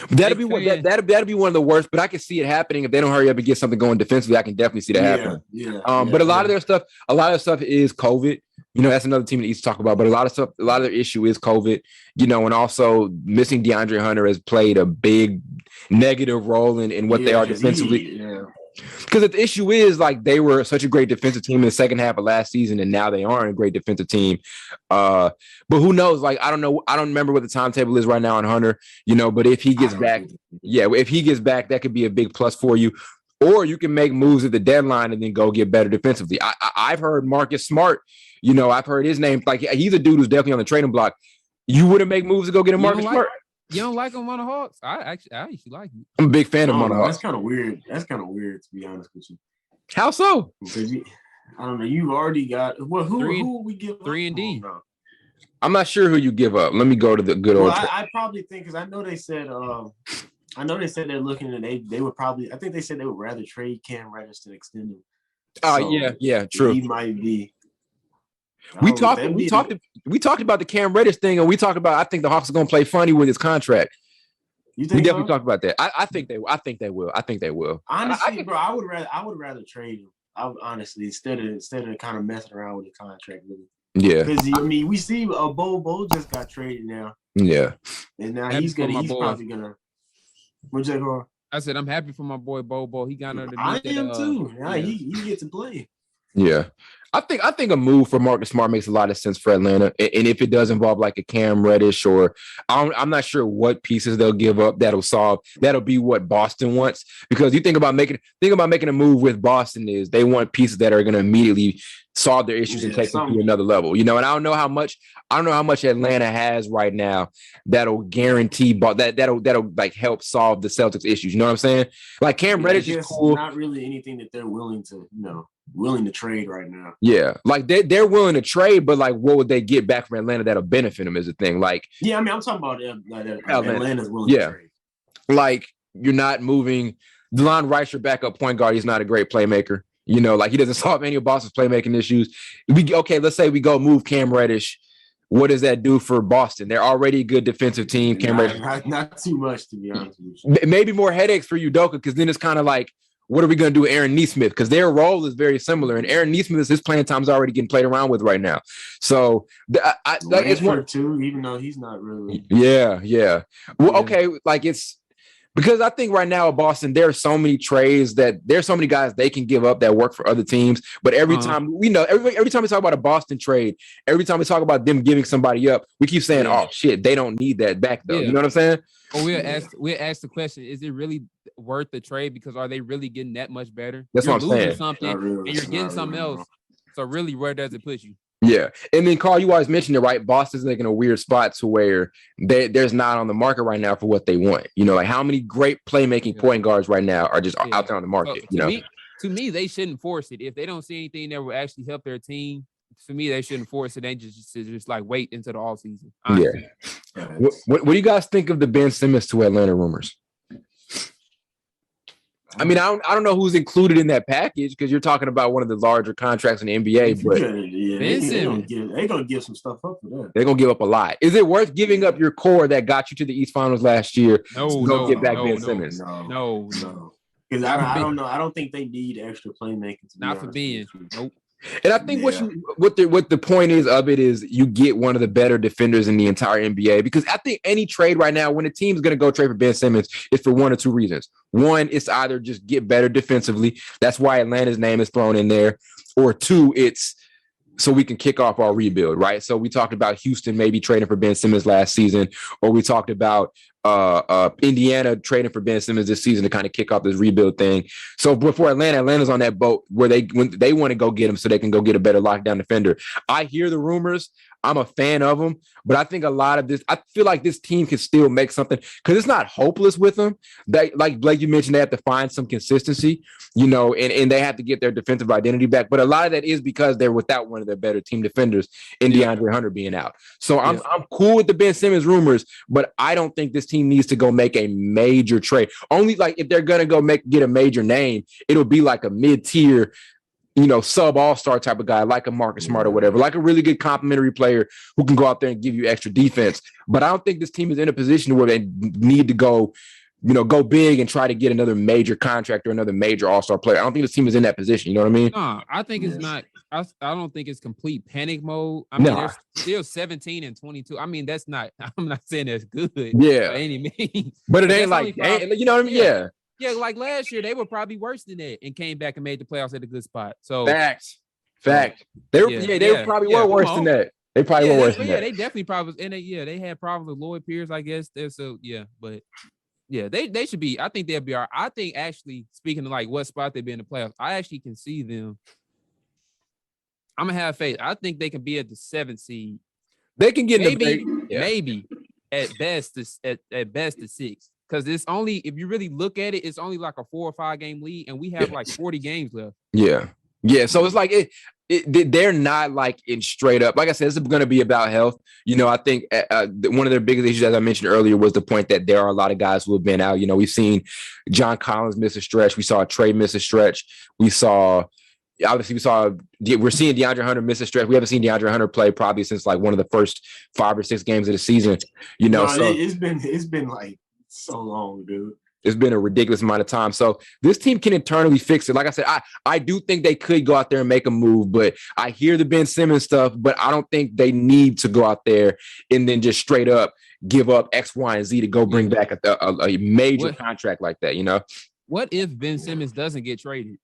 That'd be one of the worst, but I can see it happening if they don't hurry up and get something going defensively. I can definitely see that happening. But a lot of their stuff is COVID. That's another team that needs to talk about. But a lot of their issue is COVID. And also missing DeAndre Hunter has played a big negative role in what they are defensively. Because the issue is like they were such a great defensive team in the second half of last season, and now they aren't a great defensive team. But who knows? Like I don't know. I don't remember what the timetable is right now on Hunter. But if he gets back, that could be a big plus for you. Or you can make moves at the deadline and then go get better defensively. I've heard Marcus Smart. I've heard his name. Like he's a dude who's definitely on the trading block. You wouldn't make moves to go get a Marcus Smart. You don't like him on the Hawks? I actually like him. I'm a big fan of him on the Hawks. That's kind of weird. To be honest with you. How so? Because I don't know. You've already got who we give 3 and D. I'm not sure who you give up. Let me go to the good old. I probably think because I know they said they're looking and they would probably. I think they said they would rather trade Cam Reddish than extend him. Oh yeah, true. He might be. We talked about the Cam Reddish thing, and we talked about I think the Hawks are going to play funny with his contract. You think we definitely talked about that. I think they will. Honestly, bro, I would rather trade him. Honestly, instead of kind of messing around with the contract, really. Yeah. Because we see Bo just got traded now. Yeah. And now he's probably gonna. What'd you say, bro? I said I'm happy for my boy Bo. He got under. I am too. Yeah, he gets to play. Yeah. I think a move for Marcus Smart makes a lot of sense for Atlanta. And if it does involve like a Cam Reddish or I'm not sure what pieces they'll give up that'll be what Boston wants. Because you think about making a move with Boston is they want pieces that are going to immediately solve their issues and take them to another level. And I don't know how much Atlanta has right now that'll guarantee that'll like help solve the Celtics issues. You know what I'm saying? Like Cam Reddish is cool. Not really anything that they're willing to trade right now. Yeah, like they're willing to trade, but like, what would they get back from Atlanta that'll benefit them is the thing. Like, yeah, I mean, I'm talking about Atlanta's willing to trade. Like you're not moving DeLon Rice, your backup point guard. He's not a great playmaker. Like he doesn't solve any of Boston's playmaking issues. Let's say we go move Cam Reddish. What does that do for Boston? They're already a good defensive team. Cam Reddish, not too much to be honest with you. Maybe more headaches for Udoka because then it's kind of like, what are we going to do with Aaron Nesmith? Because their role is very similar, and Aaron Nesmith, his playing time is already getting played around with right now. So it's one too, even though he's not really. Yeah. Well, okay, like it's because I think right now at Boston there are so many trades that there's so many guys they can give up that work for other teams. But every time every time we talk about a Boston trade, every time we talk about them giving somebody up, we keep saying, "Oh shit, they don't need that back though." Yeah. You know what I'm saying? Well, we'll ask the question: is it really worth the trade? Because are they really getting that much better? That's what I'm saying. Something and you're getting something else. So really, where does it put you? Yeah, and then Carl, you always mentioned it, right? Boston's like in a weird spot to where there's not on the market right now for what they want. Like how many great playmaking point guards right now are just out there on the market? To me, they shouldn't force it if they don't see anything that will actually help their team. For me, they shouldn't force it. They just like wait into the offseason. Yeah. What do you guys think of the Ben Simmons to Atlanta rumors? I mean, I don't know who's included in that package because you're talking about one of the larger contracts in the NBA. But they're gonna give some stuff up for that. They're gonna give up a lot. Is it worth giving up your core that got you to the East Finals last year? No, get back Ben Simmons. No. Because I don't know. I don't think they need extra playmaking. Not for Ben. Nope. And I think what the point is of it is you get one of the better defenders in the entire NBA because I think any trade right now, when a team's going to go trade for Ben Simmons, it's for one or two reasons. One, it's either just get better defensively. That's why Atlanta's name is thrown in there. Or two, it's so we can kick off our rebuild, right? So we talked about Houston maybe trading for Ben Simmons last season, or we talked about Indiana trading for Ben Simmons this season to kind of kick off this rebuild thing. So before Atlanta's on that boat where when they want to go get him so they can go get a better lockdown defender. I hear the rumors. I'm a fan of them, but I think a lot of this, I feel like this team can still make something because it's not hopeless with them. They, like Blake, you mentioned, they have to find some consistency, and they have to get their defensive identity back. But a lot of that is because they're without one of their better team defenders in DeAndre Hunter being out. So I'm cool with the Ben Simmons rumors, but I don't think this team needs to go make a major trade. Only like if they're going to go get a major name, it'll be like a mid-tier sub all-star type of guy, like a Marcus Smart or whatever, like a really good complimentary player who can go out there and give you extra defense. But I don't think this team is in a position where they need to go big and try to get another major contract or another major all-star player. I don't think this team is in that position. You know what I mean? No, I think it's not. I don't think it's complete panic mode. I mean, they're still 17 and 22. I mean, that's not. I'm not saying that's good. Yeah, by any means. But it ain't like, you know what I mean? Yeah. Yeah, like last year, they were probably worse than that and came back and made the playoffs at a good spot. So fact. They were probably worse than that. They probably were worse than that. They definitely probably, and they had problems with Lloyd Pierce, I guess. But they should be. I think they'll be all right. I think actually, speaking of like what spot they'll be in the playoffs, I actually can see them. I'm gonna have faith. I think they can be at the 7th seed. They can get maybe at best the 6th. Because it's only, if you really look at it, it's only like a 4 or 5 game lead, and we have like 40 games left. Yeah. So it's like they're not like in straight up. Like I said, it's going to be about health. I think one of their biggest issues, as I mentioned earlier, was the point that there are a lot of guys who have been out. We've seen John Collins miss a stretch. We saw Trey miss a stretch. We're seeing DeAndre Hunter miss a stretch. We haven't seen DeAndre Hunter play probably since like one of the first 5 or 6 games of the season. It's been like so long, dude. It's been a ridiculous amount of time. So this team can internally fix it. Like I said, I do think they could go out there and make a move, but I hear the Ben Simmons stuff, but I don't think they need to go out there and then just straight up give up X, Y, and Z to go bring back a major contract like that, What if Ben Simmons doesn't get traded?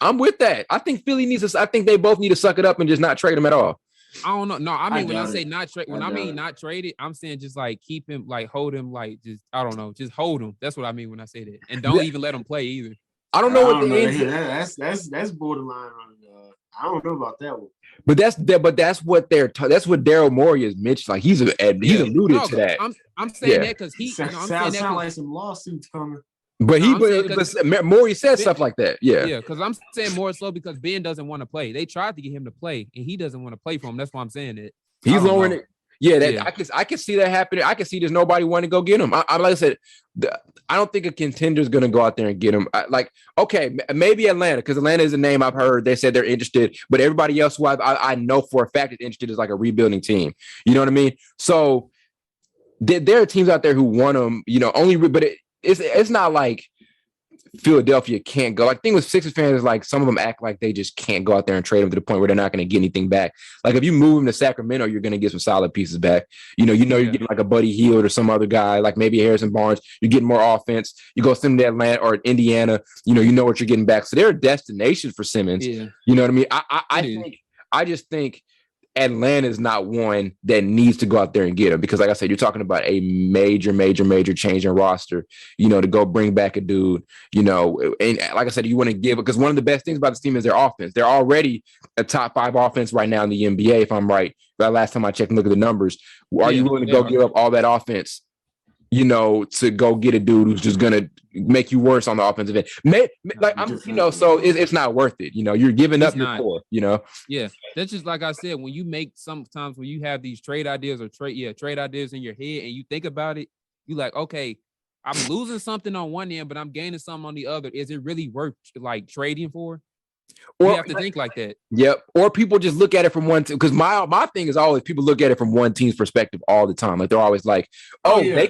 I'm with that. I think Philly I think they both need to suck it up and just not trade him at all. I don't know. No, I mean, when I say not trade, not traded, I'm saying just like keep him, like hold him, like just, I don't know, just hold him. That's what I mean when I say that. And don't even let him play either. I don't know what that's borderline on. I don't know about that one. But that's what Daryl Morey has mentioned. Like he's alluded to that. I'm saying that because he sounds like some lawsuits coming. But Morey said stuff like that. Yeah. Yeah, because I'm saying more so because Ben doesn't want to play. They tried to get him to play, and he doesn't want to play for him. That's why I'm saying that. He's lowering it. Yeah, I can see that happening. I can see there's nobody wanting to go get him. Like I said, I don't think a contender is going to go out there and get him. Maybe Atlanta, because Atlanta is a name I've heard. They said they're interested, but everybody else who I know for a fact is interested is like a rebuilding team. You know what I mean? So there are teams out there who want him. But it's not like Philadelphia can't go. Like, the thing with Sixers fans is like some of them act like they just can't go out there and trade them to the point where they're not going to get anything back. Like, if you move them to Sacramento, you're going to get some solid pieces back. You're getting like a Buddy Hield or some other guy, like maybe Harrison Barnes. You're getting more offense. You go send them to Atlanta or Indiana. You know what you're getting back. So there are destinations for Simmons. Yeah. You know what I mean? I just think Atlanta is not one that needs to go out there and get him, because like I said, you're talking about a major change in roster, to go bring back a dude, and like I said, you want to give it, because one of the best things about this team is their offense. They're already a top 5 offense right now in the NBA, if I'm right. But last time I checked and look at the numbers, are you willing to go give up all that offense, to go get a dude who's just going to make you worse on the offensive end? So it's not worth it. You're giving up your core, Yeah. That's just like I said, when you make sometimes when you have these trade ideas or trade ideas in your head and you think about it, you like, okay, I'm losing something on one end, but I'm gaining something on the other. Is it really worth like trading for? You have to think like that. Yep. Or people just look at it from one team. Because my thing is always people look at it from one team's perspective all the time. Like, they're always like, they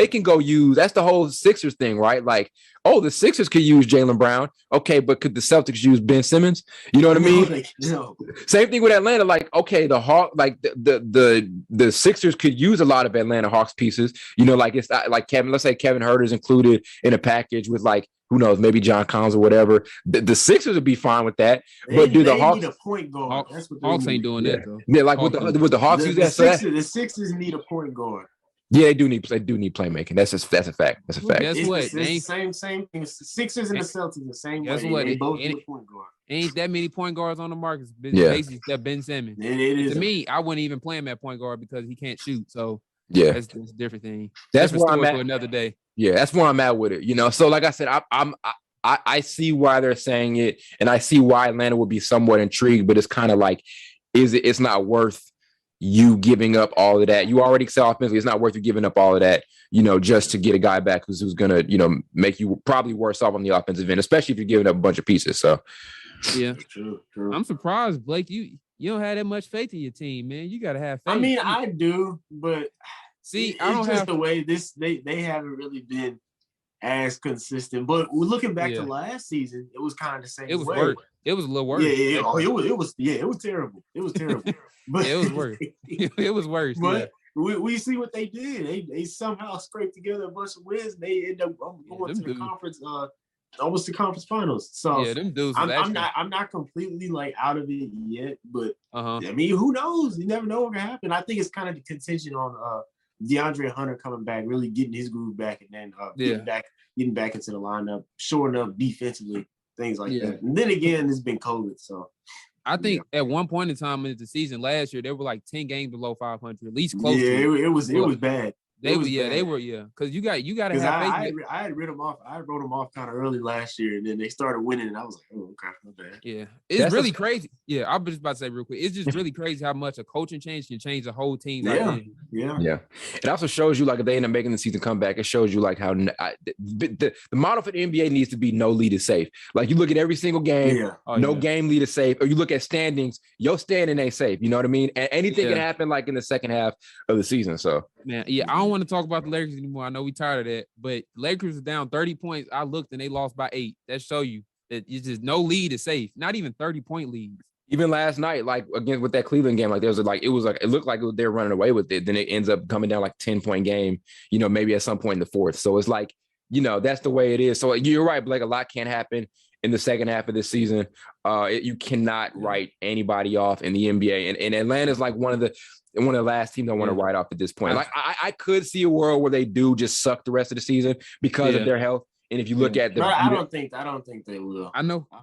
can go use. That's the whole Sixers thing, right? Like, the Sixers could use Jaylen Brown. Okay, but could the Celtics use Ben Simmons? You know what I mean? No. Same thing with Atlanta. Like, okay, the Hawks, like the Sixers could use a lot of Atlanta Hawks pieces. Like it's like Kevin. Let's say Kevin Huerter's included in a package with like, who knows, maybe John Collins or whatever. The Sixers would be fine with that. But do the Hawks need a point guard? That's what Hawks ain't doing that though. Yeah, like with the Hawks use that. The Sixers need a point guard. Yeah, they do need playmaking. That's a fact. That's a fact. Guess what? It's the same thing. The Sixers and the Celtics the same way. What? They both need a point guard. Ain't that many point guards on the market. Basically, except Ben Simmons. It is. To me, I wouldn't even play him at point guard because he can't shoot. So yeah, that's a different thing. That's where I'm at. For another day. Yeah, that's where I'm at with it. So like I said, I see why they're saying it, and I see why Atlanta would be somewhat intrigued. But it's kind of like, it's not worth you giving up all of that. You already excel offensively. It's not worth you giving up all of that, just to get a guy back who's going to, make you probably worse off on the offensive end, especially if you're giving up a bunch of pieces. So, Yeah. True. I'm surprised, Blake. You don't have that much faith in your team, man. You gotta have faith. I mean, I do, but see, I don't have the way they haven't really been as consistent. But looking back to last season, it was kind of the same way. Worse. It was a little worse. Yeah. Oh, it was terrible. It was terrible. But it was worse. It was worse. But we see what they did. They somehow scraped together a bunch of wins. They end up going to the conference, almost the conference finals. So them dudes. I'm not completely like out of it yet, but I mean, who knows? You never know what can happen. I think it's kind of the contingent on DeAndre Hunter coming back, really getting his groove back, and then getting back into the lineup, shoring up defensively, things like that. And then again, it's been COVID, so. I think at one point in time in the season last year, they were like 10 games below 500, at least close. Yeah, it was bad. They were because you got to have faith. I had wrote them off kind of early last year, and then they started winning, and I was like, oh, okay, not bad. Yeah, it's really crazy. Yeah, I was just about to say real quick, it's just really crazy how much a coaching change can change the whole team. Yeah. It also shows you, like, if they end up making the season comeback, it shows you like how the model for the NBA needs to be no lead is safe. Like, you look at every single game, game lead is safe, or you look at standings, your standing ain't safe. You know what I mean? And anything can happen, like in the second half of the season. So man, I don't want to talk about the Lakers anymore. I know we tired of that, but Lakers are down 30 points. I looked and they lost by 8. That show you that it's just no lead is safe. Not even 30-point leads. Even last night, like again with that Cleveland game, like it looked like they were running away with it. Then it ends up coming down like 10-point game, maybe at some point in the fourth. So it's like, that's the way it is. So you're right, Blake. A lot can't happen in the second half of this season. You cannot write anybody off in the NBA. And Atlanta's like one of the last teams I want to write off at this point. Like I could see a world where they do just suck the rest of the season because of their health. And if you look at I don't think they will. I know.